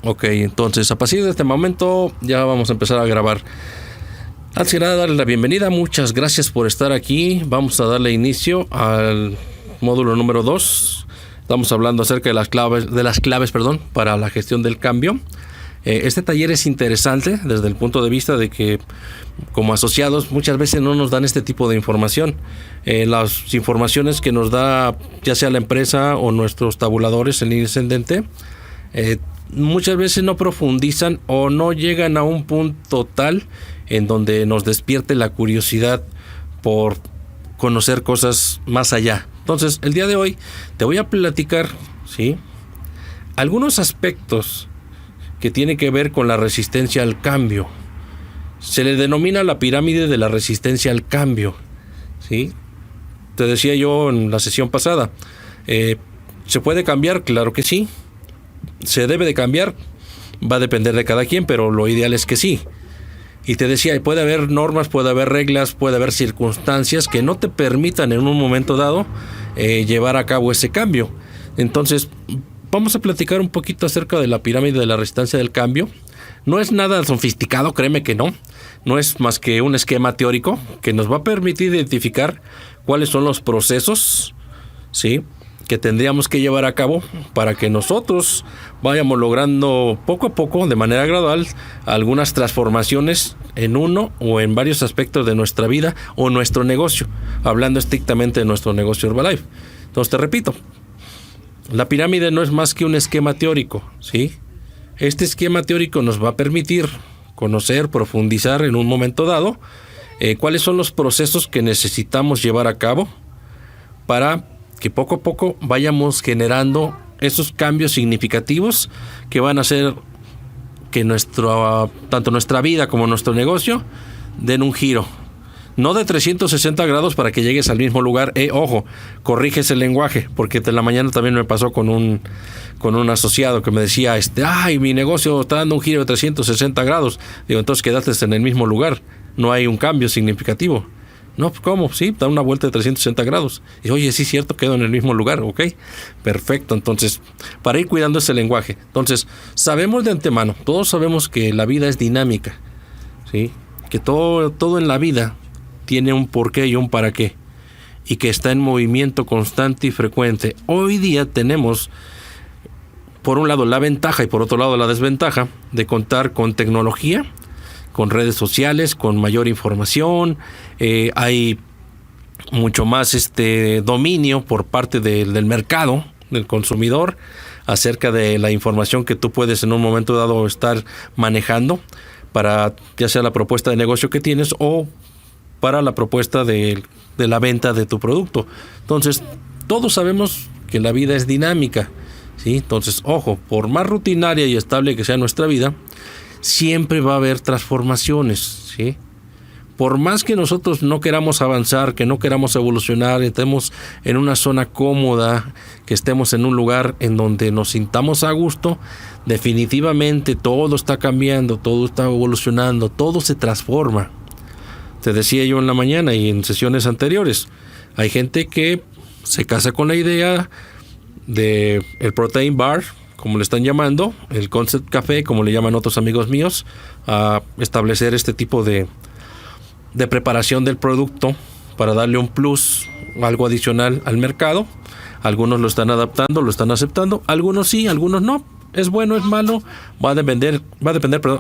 Ok, entonces a partir de este momento ya vamos a empezar a grabar. Antes que nada, darle la bienvenida. Muchas gracias por estar aquí. Vamos a darle inicio al módulo número 2. Estamos hablando acerca de las claves, para la gestión del cambio. Este taller es interesante desde el punto de vista de que como asociados muchas veces no nos dan este tipo de información. Las informaciones que nos da ya sea la empresa o nuestros tabuladores en línea ascendente, muchas veces no profundizan o no llegan a un punto tal en donde nos despierte la curiosidad por conocer cosas más allá. Entonces, el día de hoy te voy a platicar, ¿sí?, algunos aspectos que tienen que ver con la resistencia al cambio. Se le denomina la pirámide de la resistencia al cambio, ¿sí? Te decía yo en la sesión pasada, ¿se puede cambiar? Claro que sí. ¿Se debe de cambiar? Va a depender de cada quien, pero lo ideal es que sí. Y te decía, puede haber normas, puede haber reglas, puede haber circunstancias que no te permitan en un momento dado llevar a cabo ese cambio. Entonces, vamos a platicar un poquito acerca de la pirámide de la resistencia del cambio. No es nada sofisticado, créeme que no. No es más que un esquema teórico que nos va a permitir identificar cuáles son los procesos, ¿sí?, que tendríamos que llevar a cabo para que nosotros vayamos logrando poco a poco, de manera gradual, algunas transformaciones en uno o en varios aspectos de nuestra vida o nuestro negocio, hablando estrictamente de nuestro negocio Herbalife. Entonces te repito, la pirámide no es más que un esquema teórico, ¿sí? Este esquema teórico nos va a permitir conocer, profundizar en un momento dado cuáles son los procesos que necesitamos llevar a cabo para que poco a poco vayamos generando esos cambios significativos que van a hacer que tanto nuestra vida como nuestro negocio den un giro. No de 360 grados para que llegues al mismo lugar. Ojo, corriges el lenguaje, porque de la mañana también me pasó con un asociado que me decía, mi negocio está dando un giro de 360 grados. Digo, entonces quedaste en el mismo lugar. No hay un cambio significativo. No, ¿cómo? Sí, da una vuelta de 360 grados. Y oye, sí es cierto, quedo en el mismo lugar, ok. Perfecto, entonces, para ir cuidando ese lenguaje. Entonces, sabemos de antemano, todos sabemos que la vida es dinámica, ¿sí? Que todo en la vida tiene un porqué y un para qué. Y que está en movimiento constante y frecuente. Hoy día tenemos, por un lado, la ventaja y por otro lado, la desventaja de contar con tecnología, con redes sociales, con mayor información. Hay mucho más dominio por parte del mercado, del consumidor, acerca de la información que tú puedes en un momento dado estar manejando para ya sea la propuesta de negocio que tienes o para la propuesta de la venta de tu producto. Entonces, todos sabemos que la vida es dinámica, ¿sí? Entonces, ojo, por más rutinaria y estable que sea nuestra vida, siempre va a haber transformaciones, ¿sí? Por más que nosotros no queramos avanzar, que no queramos evolucionar, estemos en una zona cómoda, que estemos en un lugar en donde nos sintamos a gusto, definitivamente todo está cambiando, todo está evolucionando, todo se transforma. Te decía yo en la mañana y en sesiones anteriores, hay gente que se casa con la idea de el protein bar, como le están llamando, el concept café, como le llaman otros amigos míos, a establecer este tipo de preparación del producto para darle un plus, algo adicional al mercado. Algunos lo están adaptando, lo están aceptando, algunos sí, algunos no. Es bueno, es malo, va a depender,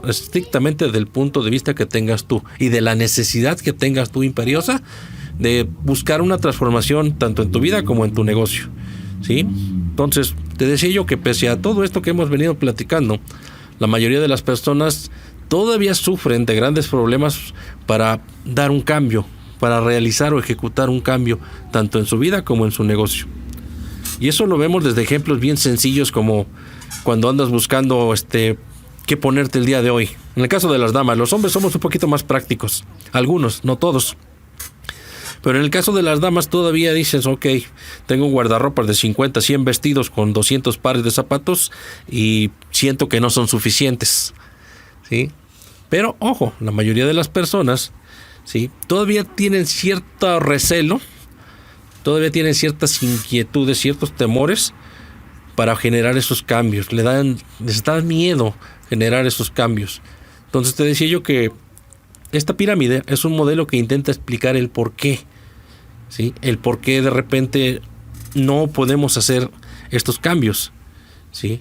estrictamente del punto de vista que tengas tú y de la necesidad que tengas tú imperiosa de buscar una transformación tanto en tu vida como en tu negocio, ¿sí? Entonces, te decía yo que pese a todo esto que hemos venido platicando, la mayoría de las personas todavía sufren de grandes problemas para dar un cambio, para realizar o ejecutar un cambio, tanto en su vida como en su negocio. Y eso lo vemos desde ejemplos bien sencillos como cuando andas buscando qué ponerte el día de hoy. En el caso de las damas, los hombres somos un poquito más prácticos, algunos, no todos. Pero en el caso de las damas todavía dices, ok, tengo un guardarropas de 50, 100 vestidos con 200 pares de zapatos y siento que no son suficientes, ¿sí? Pero, ojo, la mayoría de las personas, ¿sí?, todavía tienen cierto recelo, todavía tienen ciertas inquietudes, ciertos temores para generar esos cambios. Les da miedo generar esos cambios. Entonces te decía yo que esta pirámide es un modelo que intenta explicar el por qué, ¿sí? El por qué de repente no podemos hacer estos cambios, ¿sí?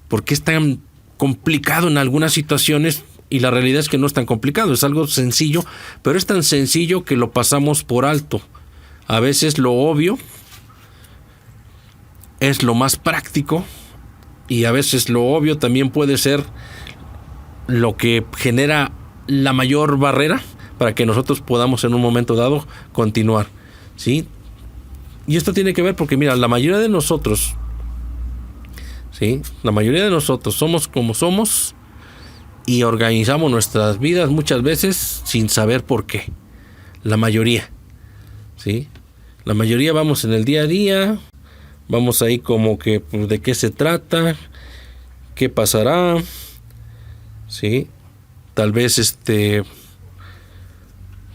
¿Por qué es tan complicado en algunas situaciones? Y la realidad es que no es tan complicado, es algo sencillo, pero es tan sencillo que lo pasamos por alto. A veces lo obvio es lo más práctico, y a veces lo obvio también puede ser lo que genera la mayor barrera para que nosotros podamos en un momento dado continuar, ¿sí? Y esto tiene que ver porque, mira, la mayoría de nosotros, ¿sí? La mayoría de nosotros somos como somos y organizamos nuestras vidas muchas veces sin saber por qué. La mayoría, ¿sí? La mayoría vamos en el día a día, vamos ahí como que, pues, ¿de qué se trata? ¿Qué pasará? ¿Sí? Tal vez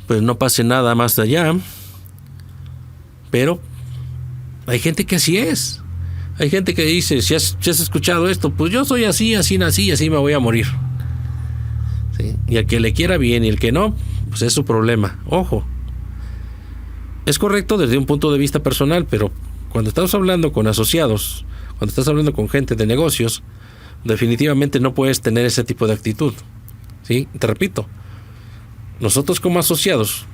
pues no pase nada más de allá, pero hay gente que así es. Hay gente que dice, si has escuchado esto, pues yo soy así, así nací y así me voy a morir, ¿sí? Y al que le quiera bien y el que no, pues es su problema. Ojo, es correcto desde un punto de vista personal, pero cuando estás hablando con asociados, cuando estás hablando con gente de negocios, definitivamente no puedes tener ese tipo de actitud, ¿sí? Te repito, nosotros como asociados,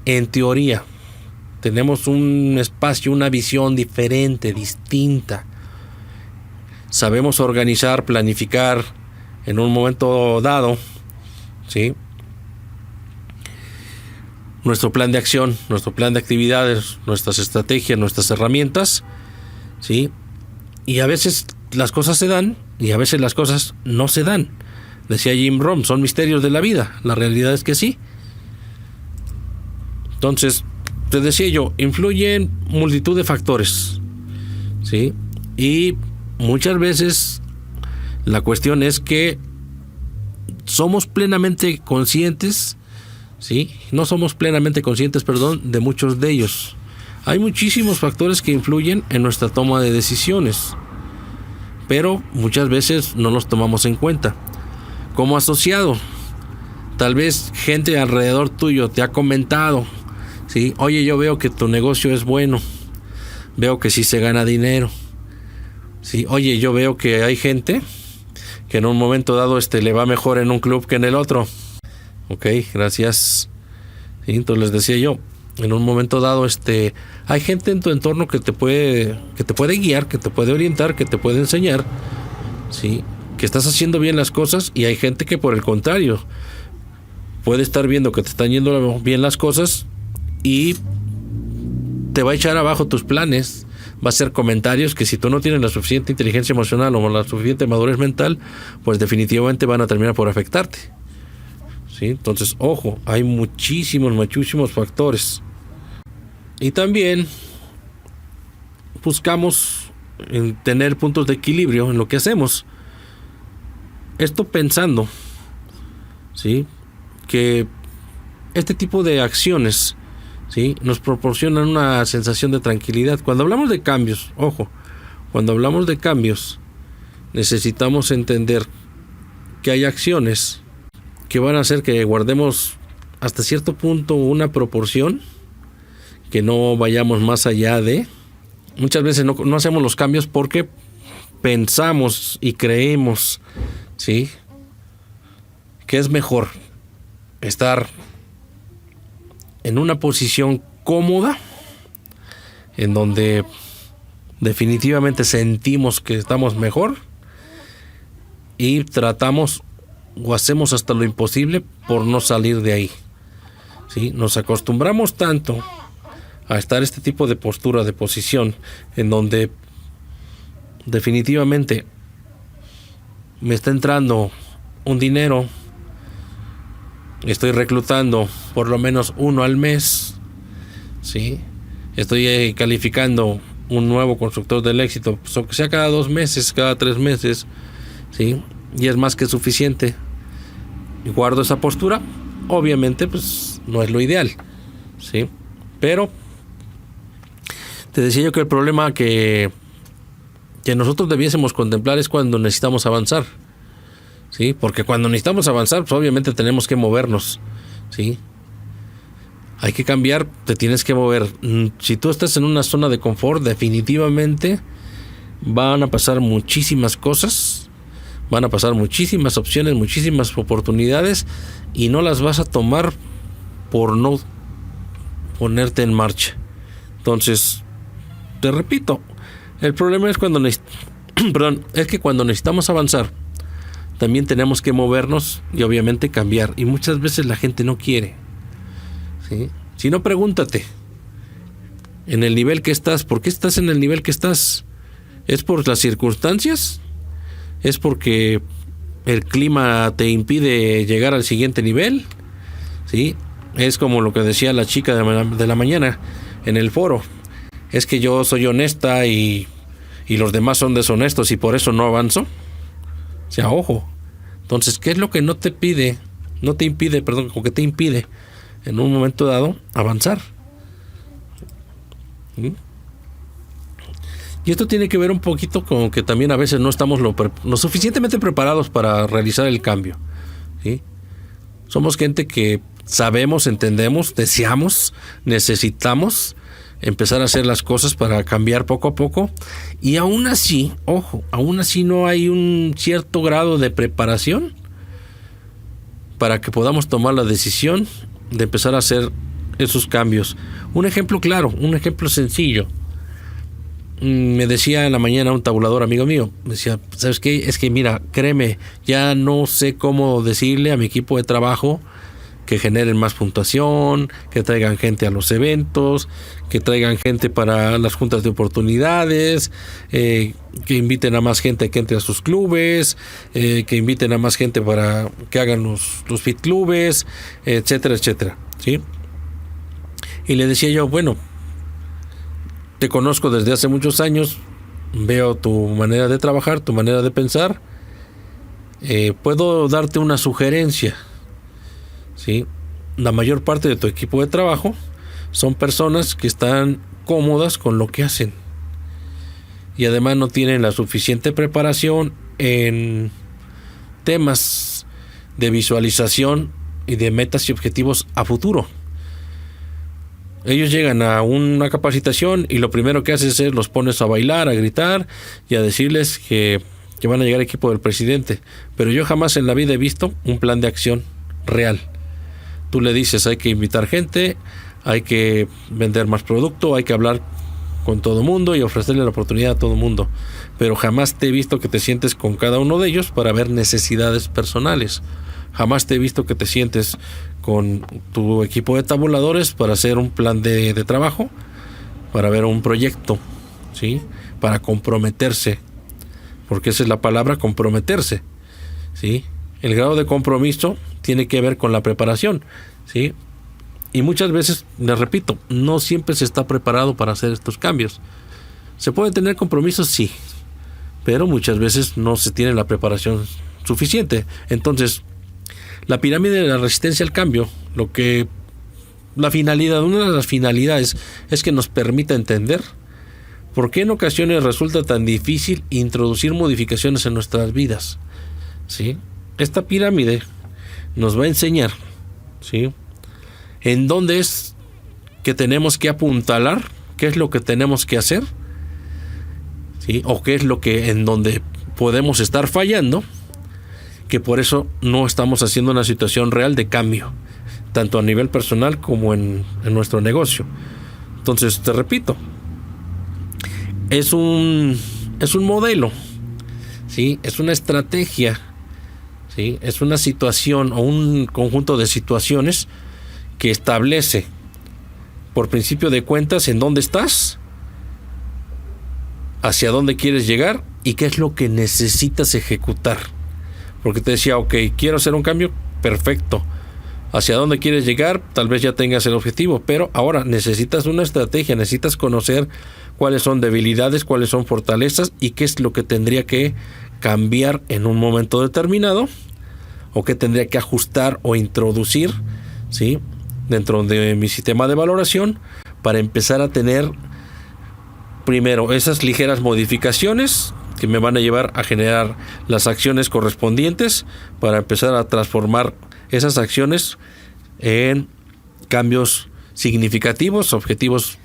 en teoría, tenemos un espacio, una visión diferente, distinta. Sabemos organizar, planificar en un momento dado, ¿sí? Nuestro plan de acción, nuestro plan de actividades, nuestras estrategias, nuestras herramientas, ¿sí? Y a veces las cosas se dan y a veces las cosas no se dan. Decía Jim Rohn, son misterios de la vida. La realidad es que sí. Entonces, te decía yo, influyen multitud de factores, ¿sí? Y muchas veces la cuestión es que somos plenamente conscientes, ¿sí? No somos plenamente conscientes, de muchos de ellos. Hay muchísimos factores que influyen en nuestra toma de decisiones, pero muchas veces no los tomamos en cuenta. Como asociado, tal vez gente alrededor tuyo te ha comentado, ¿sí? Oye, yo veo que tu negocio es bueno, veo que sí se gana dinero, ¿sí? Oye, yo veo que hay gente que en un momento dado le va mejor en un club que en el otro. Ok, gracias. ¿Sí? Entonces les decía yo, en un momento dado hay gente en tu entorno que te puede guiar, que te puede orientar, que te puede enseñar, ¿sí? Que estás haciendo bien las cosas, y hay gente que por el contrario puede estar viendo que te están yendo bien las cosas y te va a echar abajo tus planes, va a hacer comentarios que si tú no tienes la suficiente inteligencia emocional o la suficiente madurez mental, pues definitivamente van a terminar por afectarte, ¿sí? Entonces, ojo, hay muchísimos factores. Y también buscamos tener puntos de equilibrio en lo que hacemos. Esto pensando, ¿sí? Que este tipo de acciones, ¿sí? Nos proporcionan una sensación de tranquilidad. Cuando hablamos de cambios, ojo, cuando hablamos de cambios, necesitamos entender que hay acciones que van a hacer que guardemos hasta cierto punto una proporción, que no vayamos más allá de. Muchas veces no hacemos los cambios porque pensamos y creemos, ¿sí? Que es mejor estar en una posición cómoda, en donde definitivamente sentimos que estamos mejor, y tratamos o hacemos hasta lo imposible por no salir de ahí, ¿sí? Nos acostumbramos tanto a estar este tipo de postura, de posición, en donde definitivamente me está entrando un dinero, estoy reclutando por lo menos uno al mes, ¿sí? Estoy calificando un nuevo constructor del éxito, pues, aunque sea cada 2 meses, cada 3 meses, ¿sí? Y es más que suficiente. Y guardo esa postura. Obviamente, pues no es lo ideal, ¿sí? Pero te decía yo que el problema que que nosotros debiésemos contemplar es cuando necesitamos avanzar, ¿sí? Porque cuando necesitamos avanzar, pues obviamente tenemos que movernos, ¿sí? Hay que cambiar, te tienes que mover. Si tú estás en una zona de confort, definitivamente van a pasar muchísimas cosas, van a pasar muchísimas opciones, muchísimas oportunidades, y no las vas a tomar por no ponerte en marcha. Entonces, te repito, el problema es cuando es que cuando necesitamos avanzar, también tenemos que movernos y obviamente cambiar. Y muchas veces la gente no quiere, ¿sí? Si no, pregúntate, en el nivel que estás, ¿por qué estás en el nivel que estás? ¿Es por las circunstancias? ¿Es porque el clima te impide llegar al siguiente nivel? ¿Sí? Es como lo que decía la chica de la mañana en el foro. Es que yo soy honesta y los demás son deshonestos y por eso no avanzo. O sea, ojo. Entonces, ¿qué es lo que no te impide en un momento dado avanzar? ¿Sí? Y esto tiene que ver un poquito con que también a veces no estamos lo suficientemente preparados para realizar el cambio, ¿sí? Somos gente que sabemos, entendemos, deseamos, necesitamos empezar a hacer las cosas para cambiar poco a poco, y aún así, ojo, aún así no hay un cierto grado de preparación para que podamos tomar la decisión de empezar a hacer esos cambios. Un ejemplo claro, un ejemplo sencillo. Me decía en la mañana un tabulador amigo mío, me decía, ¿sabes qué? Es que mira, créeme, ya no sé cómo decirle a mi equipo de trabajo que generen más puntuación, que traigan gente a los eventos, que traigan gente para las juntas de oportunidades, que inviten a más gente que entre a sus clubes, que inviten a más gente para que hagan los fit clubes, etcétera, etcétera, ¿sí? Y le decía yo, bueno, te conozco desde hace muchos años, veo tu manera de trabajar, tu manera de pensar, puedo darte una sugerencia, ¿sí? La mayor parte de tu equipo de trabajo son personas que están cómodas con lo que hacen y además no tienen la suficiente preparación en temas de visualización y de metas y objetivos a futuro. Ellos llegan a una capacitación y lo primero que haces es los pones a bailar, a gritar y a decirles que van a llegar al equipo del presidente. Pero yo jamás en la vida he visto un plan de acción real. Tú le dices, hay que invitar gente, hay que vender más producto, hay que hablar con todo mundo y ofrecerle la oportunidad a todo mundo. Pero jamás te he visto que te sientes con cada uno de ellos para ver necesidades personales. Jamás te he visto que te sientes con tu equipo de tabuladores para hacer un plan de trabajo, para ver un proyecto, ¿sí? Para comprometerse, porque esa es la palabra, comprometerse, ¿sí? El grado de compromiso tiene que ver con la preparación, ¿sí? Y muchas veces, les repito, no siempre se está preparado para hacer estos cambios. ¿Se puede tener compromisos? Sí, pero muchas veces no se tiene la preparación suficiente. Entonces, la pirámide de la resistencia al cambio, una de las finalidades es que nos permita entender por qué en ocasiones resulta tan difícil introducir modificaciones en nuestras vidas, ¿sí? Esta pirámide nos va a enseñar, ¿sí?, en dónde es que tenemos que apuntalar, qué es lo que tenemos que hacer, ¿sí?, o qué es lo que en donde podemos estar fallando, que por eso no estamos haciendo una situación real de cambio, tanto a nivel personal como en nuestro negocio. Entonces, te repito, es un modelo, ¿sí? Es una estrategia, ¿sí? Es una situación o un conjunto de situaciones que establece, por principio de cuentas, en dónde estás, hacia dónde quieres llegar y qué es lo que necesitas ejecutar. Porque te decía, ok, quiero hacer un cambio, perfecto. Hacia dónde quieres llegar, tal vez ya tengas el objetivo, pero ahora necesitas una estrategia, necesitas conocer cuáles son debilidades, cuáles son fortalezas y qué es lo que tendría que cambiar en un momento determinado o qué tendría que ajustar o introducir, ¿sí?, dentro de mi sistema de valoración para empezar a tener primero esas ligeras modificaciones que me van a llevar a generar las acciones correspondientes para empezar a transformar esas acciones en cambios significativos, objetivos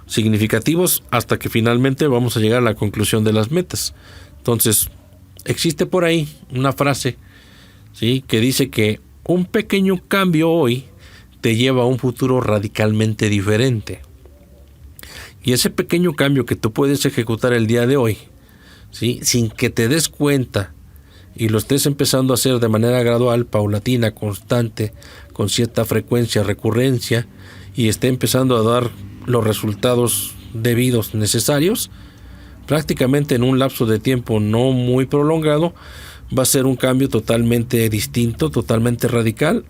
significativos, hasta que finalmente vamos a llegar a la conclusión de las metas. Entonces, existe por ahí una frase, ¿sí?, que dice que un pequeño cambio hoy te lleva a un futuro radicalmente diferente. Y ese pequeño cambio que tú puedes ejecutar el día de hoy, ¿sí?, sin que te des cuenta y lo estés empezando a hacer de manera gradual, paulatina, constante, con cierta frecuencia, recurrencia, y esté empezando a dar los resultados debidos, necesarios, prácticamente en un lapso de tiempo no muy prolongado, va a ser un cambio totalmente distinto, totalmente radical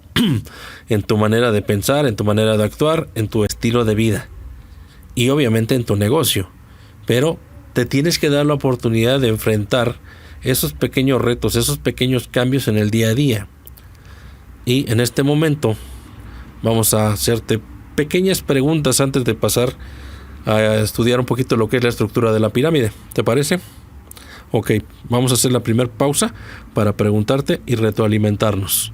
en tu manera de pensar, en tu manera de actuar, en tu estilo de vida y obviamente en tu negocio. Pero te tienes que dar la oportunidad de enfrentar esos pequeños retos, esos pequeños cambios en el día a día. Y en este momento vamos a hacerte pequeñas preguntas antes de pasar a estudiar un poquito lo que es la estructura de la pirámide. ¿Te parece? Ok, vamos a hacer la primera pausa para preguntarte y retroalimentarnos.